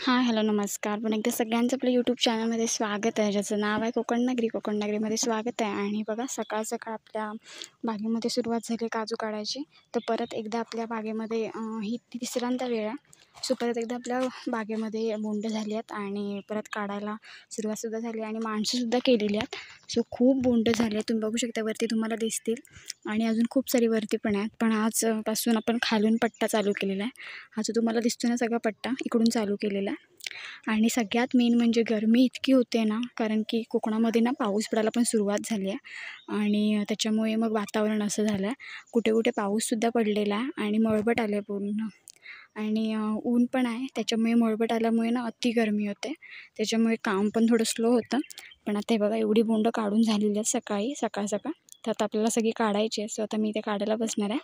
हां, हॅलो, नमस्कार. पण एकदा सगळ्यांचं आपल्या यूट्यूब चॅनलमध्ये स्वागत आहे, ज्याचं नाव आहे कोकण नगरी. कोकण नगरीमध्ये स्वागत आहे. आणि बघा, सकाळ सकाळ आपल्या बागेमध्ये सुरुवात झाली काजू काढायची. तर परत एकदा आपल्या बागेमध्ये ही तिसऱ्यांदा वेळ आहे. सो परत एकदा आपल्या बागेमध्ये बोंड झाली आहेत आणि परत काढायला सुरुवातसुद्धा झाली आणि माणसंसुद्धा केलेली आहेत. सो खूप बोंड झाले आहेत. तुम्ही बघू शकता, वरती तुम्हाला दिसतील आणि अजून खूप सारी वरती पण आहेत. पण आजपासून आपण खालून पट्टा चालू केलेला आहे. हा जो तुम्हाला दिसतो ना सगळा पट्टा, इकडून चालू केलेला आहे. आणि सगळ्यात मेन म्हणजे गरमी इतकी होते ना, कारण की कोकणामध्ये ना पाऊस पडायला पण सुरुवात झाली आहे आणि त्याच्यामुळे मग वातावरण असं झालं आहे. कुठे कुठे पाऊससुद्धा पडलेला आहे आणि मळबट आलं आहे पूर्ण. आणि ऊन पण आहे, त्याच्यामुळे मळबट आल्यामुळे ना अति गरमी होते. त्याच्यामुळे काम पण थोडं स्लो होतं. पण आता हे बघा, एवढी बोंड काढून झालेली आहेत सकाळ सकाळ. तर आता आपल्याला सगळी काढायची आहे. सो आता मी ते काढायला बसणार आहे.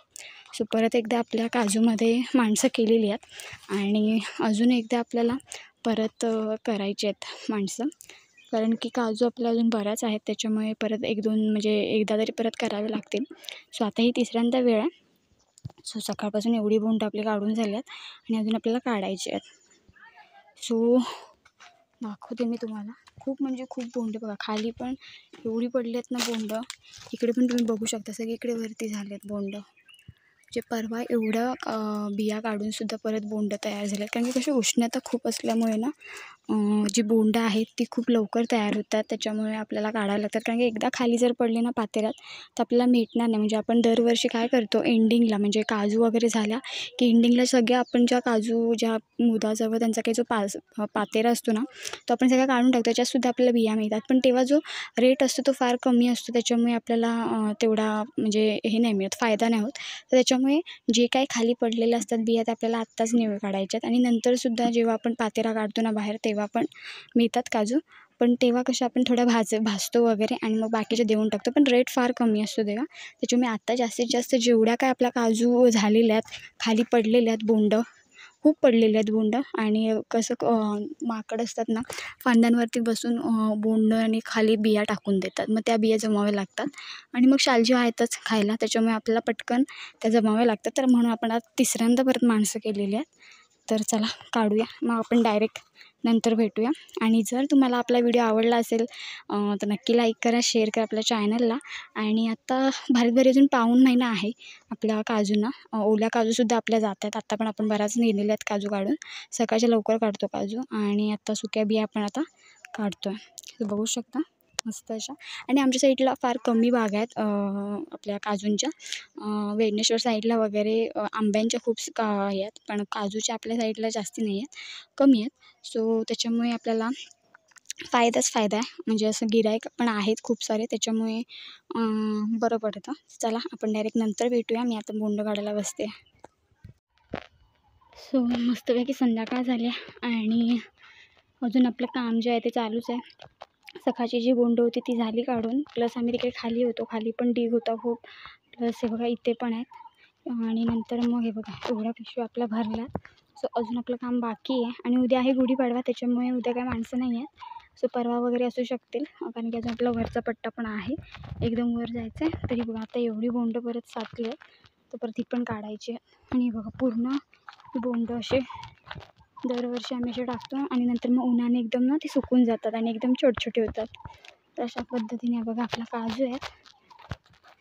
सो परत एकदा आपल्या काजूमध्ये माणसं केलेली आहेत आणि अजून एकदा आपल्याला परत करायचे आहेत माणसं, कारण की काजू आपल्या अजून बऱ्याच आहेत. त्याच्यामुळे परत 1-2 म्हणजे एकदा तरी परत करावे लागतील. सो आता ही तिसऱ्यांदा वेळ आहे. सो सकाळपासून एवढी बोंड आपली काढून झाली आहेत आणि अजून आपल्याला काढायची आहेत. सो दाखवते मी तुम्हाला. खूप म्हणजे खूप बोंड बघा, खाली पण एवढी पडली आहेत ना बोंड. इकडे पण तुम्ही बघू शकता, सगळीकडे वरती झाले आहेत बोंड. म्हणजे परवा एवढं बिया काढूनसुद्धा परत बोंड तयार झाले, कारण की कशी उष्णता खूप असल्यामुळे ना जी बोंडं आहेत ती खूप लवकर तयार होतात. त्याच्यामुळे आपल्याला काढायला लागतात, कारण की एकदा खाली जर पडले ना पातेल्यात तर आपल्याला भेटणार नाही. म्हणजे आपण दरवर्षी काय करतो, एंडिंगला म्हणजे काजू वगैरे झाल्या की एंडिंगला सगळ्या आपण ज्या काजू ज्या मुदाजवळ त्यांचा काही जो पातेरा असतो ना, तो आपण सगळा काढून टाकतो. त्याच्यातसुद्धा आपल्याला बिया मिळतात. पण तेव्हा जो रेट असतो तो फार कमी असतो. त्याच्यामुळे आपल्याला तेवढा म्हणजे हे नाही मिळत, फायदा नाही होत. तर त्याच्यामुळे जे काही खाली पडलेले असतात बिया, ते आपल्याला आत्ताच निवड काढायच्या आहेत. आणि नंतरसुद्धा जेव्हा आपण पातेरा काढतो ना बाहेर, तेव्हा पण मिळतात काजू. पण तेव्हा कशा आपण थोड्या भाजतो वगैरे आणि मग बाकीचे देऊन टाकतो. पण रेट फार कमी असतो तेव्हा. त्याच्यामुळे आत्ता जास्तीत जास्त जेवढ्या काय आपल्या काजू झालेल्या आहेत, खाली पडलेल्या आहेत बोंड, खूप पडलेले आहेत बोंड. आणि कसं माकड असतात ना, फांद्यांवरती बसून बोंड आणि खाली बिया टाकून देतात. मग त्या बिया जमाव्या लागतात आणि मग शालजी आहेतच खायला. त्याच्यामुळे आपल्याला पटकन त्या जमाव्या लागतात. तर म्हणून आपण आज तिसऱ्यांदा परत माणसं केलेली आहेत. तर चला काढूया, मग आपण डायरेक्ट नंतर भेटूया. आणि जर तुम्हाला आपला व्हिडिओ आवडला असेल तर नक्की लाईक करा, शेअर करा आपल्या चॅनलला. आणि आत्ता भारी अजून पाऊण महिना आहे आपल्या काजूंना. ओल्या काजूसुद्धा आपल्या जात आहेत. आत्ता पण आपण बऱ्याच नेलेल्या आहेत काजू काढून. सकाळच्या लवकर काढतो काजू आणि आत्ता सुक्या बिया आपण आता काढतो आहे. बघू शकता मस्त अशा. आणि आमच्या साईडला फार कमी बाग आहेत आपल्या काजूंच्या. वेडनेश्वर साईडला वगैरे आंब्यांच्या खूप हे आहेत, पण काजूच्या आपल्या साईडला जास्ती नाही आहेत, कमी आहेत. सो त्याच्यामुळे आपल्याला फायदाच फायदा आहे. म्हणजे असं गिऱ्हाईक पण आहेत खूप सारे, त्याच्यामुळे बरं पडतं. चला आपण डायरेक्ट नंतर भेटूया. मी आता बोंड काढायला बसते. सो मस्तपैकी संध्याकाळ झाली आणि अजून आपलं काम जे आहे ते चालूच आहे. सकाळची जी बोंड होती ती झाली काढून. प्लस आम्ही तिकडे खाली होतो, खाली पण ढीग होता खूप. प्लस हे बघा इथे पण आहेत. आणि नंतर मग हे बघा एवढ्या पिशव्या आपल्या भरल्या. सो अजून आपलं काम बाकी आहे. आणि उद्या आहे गुढीपाडवा, त्याच्यामुळे उद्या काही माणसं नाही आहेत. सो परवा वगैरे असू शकतील, कारण की अजून आपला वरचा पट्टा पण आहे, एकदम वर जायचं आहे. तरी बघा आता एवढी बोंड परत साचली आहे, तर परत ती पण काढायची आहे. आणि बघा पूर्ण बोंड असे दरवर्षी आम्ही असे टाकतो आणि नंतर मग उन्हाने एकदम ना ते सुकून जातात आणि एकदम छोटे होतात. तर अशा पद्धतीने बघा आपला काजू आहेत,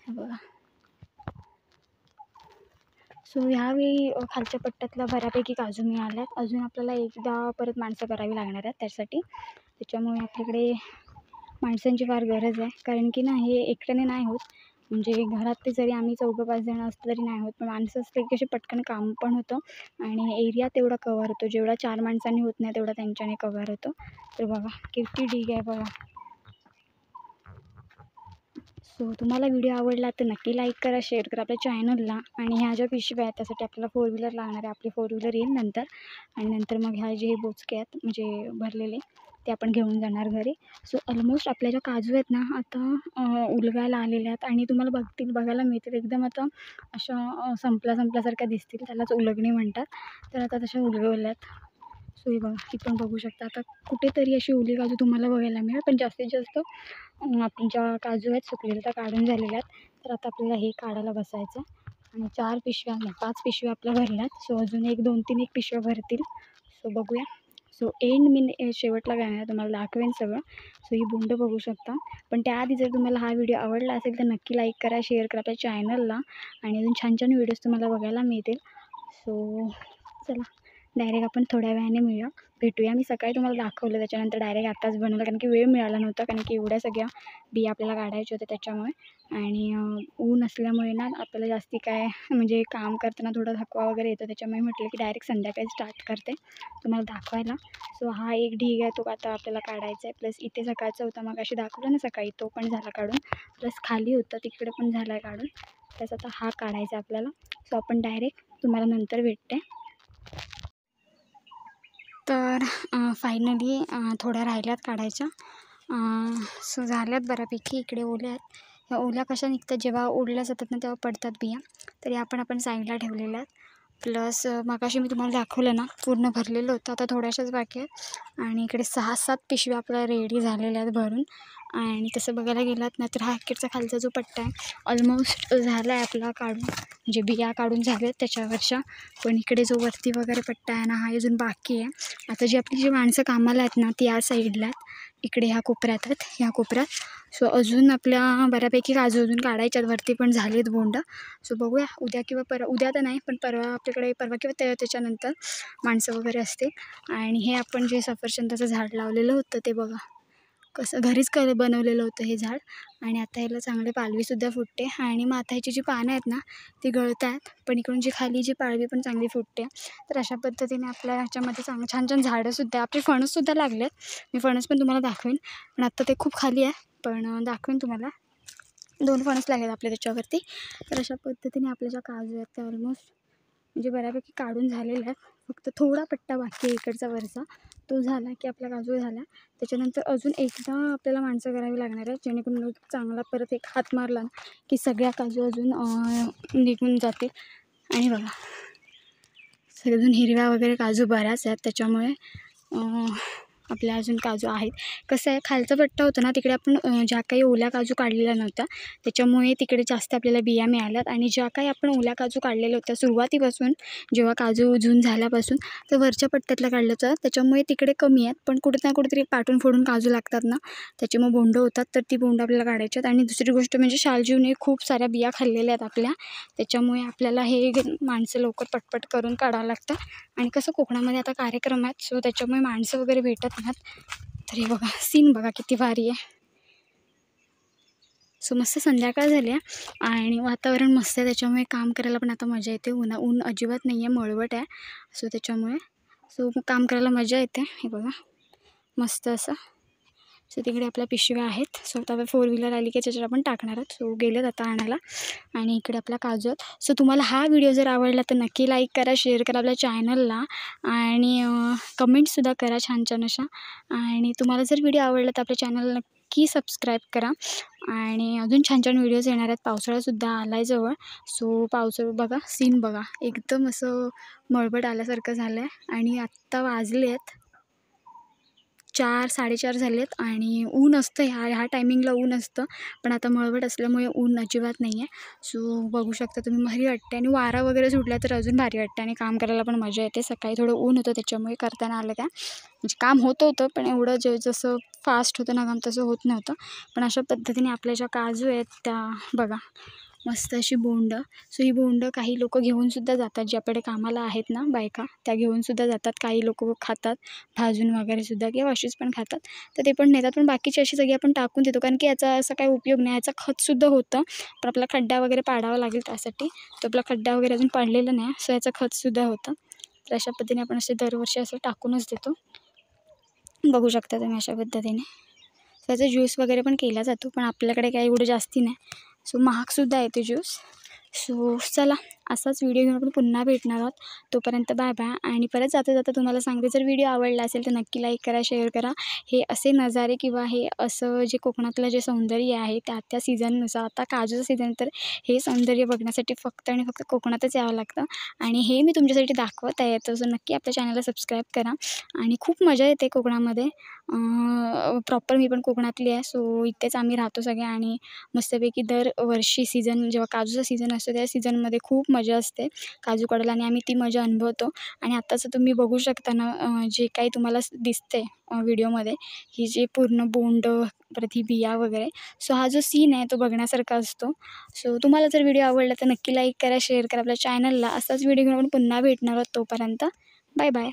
हे बघा. सो ह्यावेळी खालच्या पट्ट्यातला बऱ्यापैकी काजू मिळाल्यात. अजून आपल्याला एकदा परत माणसं करावी लागणार आहेत त्यासाठी. त्याच्यामुळे आपल्याकडे माणसांची फार गरज आहे, कारण की ना हे एकट्याने नाही होत. म्हणजे घरात ते जरी आम्ही 4-5 जण असतो तरी नाही होत, पण माणसं असले की कशी पटकन काम पण होतं आणि एरिया तेवढा कव्हर होतो. जेवढा 4 माणसांनी होत नाही तेवढा त्यांच्याने कव्हर होतो. तर बघा किती ढीग आहे बघा. सो तुम्हाला व्हिडिओ आवडला तर नक्की लाईक करा, शेअर करा आपल्या चॅनलला. आणि ह्या ज्या पिशव्या आहेत त्यासाठी आपल्याला 4 व्हीलर लागणार आहे. आपली 4 व्हीलर येईल नंतर. आणि नंतर मग ह्या जे बोचके आहेत म्हणजे भरलेले, ते आपण घेऊन जाणार घरी. सो ऑलमोस्ट आपल्या ज्या काजू आहेत ना आता उलगायला आलेल्या आहेत आणि तुम्हाला बघायला मिळतील एकदम आता अशा संपल्यासारख्या दिसतील, त्यालाच उलगणी म्हणतात. तर आता तशा उलगवल्या आहेत. सो हे बघा, ती पण बघू शकता. आता कुठेतरी अशी ओली काजू तुम्हाला बघायला मिळेल, पण जास्तीत जास्त आपण ज्या काजू आहेत सुकलेल्या त्या काढून झालेल्या आहेत. तर आता आपल्याला हे काढायला बसायचं आणि 4 पिशव्या नाही 5 पिशव्या आपल्या भरल्यात. सो अजून 1-2-3 पिशव्या भरतील. सो बघूया. सो एंड मी शेवटला काय नाही तुम्हाला दाखवेन सगळं. सो ही बोंड बघू शकता. पण त्याआधी जर तुम्हाला हा व्हिडिओ आवडला असेल तर नक्की लाईक करा, शेअर करा आपल्या चॅनलला आणि अजून छान छान व्हिडिओज तुम्हाला बघायला मिळतील. सो चला डायरेक्ट आपण थोड्या वेळाने भेटूया. मी सकाळी तुम्हाला दाखवलं, त्याच्यानंतर डायरेक्ट आत्ताच बनवलं कारण की वेळ मिळाला नव्हता, कारण की एवढ्या सगळ्या बिया आपल्याला काढायच्या होत्या त्याच्यामुळे. आणि ऊन असल्यामुळे ना आपल्याला जास्ती काय म्हणजे काम करताना थोडा थकवा वगैरे येतो, त्याच्यामुळे म्हटलं की डायरेक्ट संध्याकाळी स्टार्ट करते तुम्हाला दाखवायला. सो हा एक ढीग आहे तो आता आपल्याला काढायचा आहे. प्लस इथे सकाळचा होता मग अशी दाखवलं ना सकाळी, तो पण झाला काढून. प्लस खाली होता तिकडे पण झाला आहे काढून. प्लस आता हा काढायचा आपल्याला. सो आपण डायरेक्ट तुम्हाला नंतर भेटते. तर फायनली थोड्या राहिल्यात काढायच्या. सो झाल्यात बऱ्यापैकी. इकडे ओल्या आहेत. ह्या ओल्या कशा निघतात जेव्हा ओढल्या जातात ना तेव्हा पडतात बिया. तर या आपण साईडला ठेवलेल्या आहेत. प्लस मगाशी मी तुम्हाला दाखवलं ना पूर्ण भरलेलं होतं, आता थोड्याशाच बाकी आहेत. आणि इकडे 6-7 पिशव्या आपल्या रेडी झालेल्या आहेत भरून. आणि तसं बघायला गेलात ना तर हा इकडचा खालचा जो पट्टा आहे ऑलमोस्ट झाला आहे आपला काढून, म्हणजे बिया काढून झाल्यात त्याच्यावरच्या. पण इकडे जो वरती वगैरे पट्टा आहे ना हा अजून बाकी आहे. आता जी माणसं कामाला आहेत ना ती या साईडला आहेत, इकडे ह्या कोपऱ्यात आहेत, ह्या कोपऱ्यात. सो अजून आपल्या बऱ्यापैकी काजू अजून काढायच्यात, वरती पण झालेत बोंड. सो बघूया उद्या किंवा उद्या तर नाही पण परवा आपल्याकडे परवा किंवा त्याच्यानंतर माणसं वगैरे असते. आणि हे आपण जे सफरचंदाचं झाड लावलेलं होतं ते बघा कसं घरीच बनवलेलं होतं हे झाड. आणि आता ह्याला चांगले पालवीसुद्धा फुटते. आणि मग आता ह्याची जी पानं आहेत ना ती गळत आहेत, पण इकडून जी खाली जी पालवी पण चांगली फुटते. तर अशा पद्धतीने आपल्या ह्याच्यामध्ये छान छान झाडंसुद्धा आपले फणससुद्धा लागले. मी फणस पण तुम्हाला दाखवेन, पण आत्ता ते खूप खाली आहे, पण दाखवेन तुम्हाला. 2 फणस लागले आपल्या त्याच्यावरती. तर अशा पद्धतीने आपल्या ज्या काजू आहेत त्या ऑलमोस्ट म्हणजे बऱ्यापैकी काढून झालेल्या आहेत. फक्त थोडा पट्टा बाकी आहे इकडचा वरचा, तो झाला की आपला काजू झाला. त्याच्यानंतर अजून एकदा आपल्याला माणसं करावी लागणार आहे, जेणेकरून चांगला परत एक हात मारला की सगळ्या काजू अजून निघून जातील. आणि बघा सगळे अजून हिरव्या वगैरे काजू बऱ्याच आहेत, त्याच्यामुळे आपल्या अजून काजू आहेत. कसं आहे खालचा पट्टा होता ना तिकडे आपण ज्या काही ओल्या काजू काढलेल्या नव्हत्या त्याच्यामुळे तिकडे जास्त आपल्याला बिया मिळाल्यात. आणि ज्या काही आपण ओल्या काजू काढलेल्या होत्या सुरुवातीपासून, जेव्हा काजू जून झाल्यापासून, तर वरच्या पट्ट्यातल्या काढल्या होत्या त्याच्यामुळे तिकडे कमी आहेत. पण कुठे ना कुठेतरी पाटून फोडून काजू लागतात ना त्याच्यामुळे बोंड होतात, तर ती बोंड आपल्याला काढायची आहेत. आणि दुसरी गोष्ट म्हणजे शालजीवने खूप साऱ्या बिया खाल्लेल्या आहेत आपल्या, त्याच्यामुळे आपल्याला हे माणसं लवकर पटपट करून काढावं लागतं. आणि कसं कोकणामध्ये आता कार्यक्रम आहेत, सो त्याच्यामुळे माणसं वगैरे भेटत नाहीत. तर हे बघा सीन बघा किती भारी आहे. सो मस्त संध्याकाळ झाली आहे आणि वातावरण मस्त आहे, त्याच्यामुळे काम करायला पण आता मजा येते. ऊन अजिबात नाही आहे, मळवट आहे. सो त्याच्यामुळे काम करायला मजा येते. हे बघा मस्त असं. सो तिकडे आपल्या पिशव्या आहेत. सो आता 4 व्हीलर आली की त्याच्यावर आपण टाकणार आहोत. सो गेलेत आता आणायला. आणि इकडे आपला काजू आहेत. सो तुम्हाला हा व्हिडिओ जर आवडला तर नक्की लाईक करा, शेअर करा आपल्या चॅनलला आणि कमेंट्ससुद्धा करा छान छान अशा. आणि तुम्हाला जर व्हिडिओ आवडला तर आपल्या चॅनलला नक्की सबस्क्राईब करा. आणि अजून छान छान व्हिडिओज येणार आहेत. पावसाळासुद्धा आला आहे जवळ. सो पावसाळा बघा सीन बघा एकदम असं मळबट आल्यासारखं झालं आहे. आणि आत्ता वाजले आहेत 4-4:30 झाले आहेत आणि ऊन असतं ह्या टायमिंगला ऊन असतं, पण आता मळवट असल्यामुळे ऊन अजिबात नाही आहे. सो बघू शकता तुम्ही भारी वाटते. आणि वारा वगैरे सुटला तर अजून भारी वाटते आणि काम करायला पण मजा येते. सकाळी थोडं ऊन होतं त्याच्यामुळे करताना आलं काय म्हणजे काम होतं पण एवढं जसं फास्ट होतं ना काम तसं होत नव्हतं. पण अशा पद्धतीने आपल्या ज्या काजू आहेत त्या बघा मस्त अशी बोंड. सो ही बोंड काही लोक घेऊनसुद्धा जातात, जे आपल्याकडे कामाला आहेत ना बायका त्या घेऊनसुद्धा जातात. काही लोक खातात भाजून वगैरेसुद्धा किंवा अशीच पण खातात, तर ते पण नेतात. पण बाकीची अशी सगळी आपण टाकून देतो कारण की याचा असा काही उपयोग नाही. याचा खतसुद्धा होतं, पण आपला खड्डा वगैरे पाडावा लागेल त्यासाठी. तो आपला खड्डा वगैरे अजून पाडलेला नाही, सो याचं खतसुद्धा होतं. तर अशा पद्धतीने आपण असे दरवर्षी असं टाकूनच देतो. बघू शकता तुम्ही अशा पद्धतीने. त्याचा ज्यूस वगैरे पण केला जातो, पण आपल्याकडे काही एवढं जास्ती नाही. सो महागसुद्धा आहे ते ज्यूस. सो चला असाच व्हिडिओ घेऊन आपण पुन्हा भेटणार आहोत. तोपर्यंत बाय बाय. आणि परत जाता जाता तुम्हाला सांगते, जर व्हिडिओ आवडला असेल तर नक्की लाईक करा, शेअर करा. हे असे नजारे किंवा हे असं जे कोकणातलं जे सौंदर्य आहे त्या सीझननुसार, आता काजूचं सीझन तर हे सौंदर्य बघण्यासाठी फक्त आणि फक्त कोकणातच यावं लागतं. आणि हे मी तुमच्यासाठी दाखवत आहे, तर सो नक्की आपल्या चॅनलला सबस्क्राईब करा. आणि खूप मजा येते कोकणामध्ये. प्रॉपर मी पण कोकणातली आहे, सो इथेच आम्ही राहतो सगळे. आणि मस्तपैकी दरवर्षी जेव्हा काजूचा सीझन असतो त्या सीझनमध्ये खूप मजा असते काजू काढायला आणि आम्ही ती मजा अनुभवतो. आणि आत्ताचं तुम्ही बघू शकता ना, जे काही तुम्हाला दिसते व्हिडिओमध्ये, ही जी पूर्ण बोंड परत ही बिया वगैरे. सो हा जो सीन आहे तो बघण्यासारखा असतो. सो तुम्हाला जर व्हिडिओ आवडला तर नक्की लाईक करा, शेअर करा आपल्या चॅनलला. असाच व्हिडिओ घेऊन आपण पुन्हा भेटणार आहोत. तोपर्यंत बाय बाय.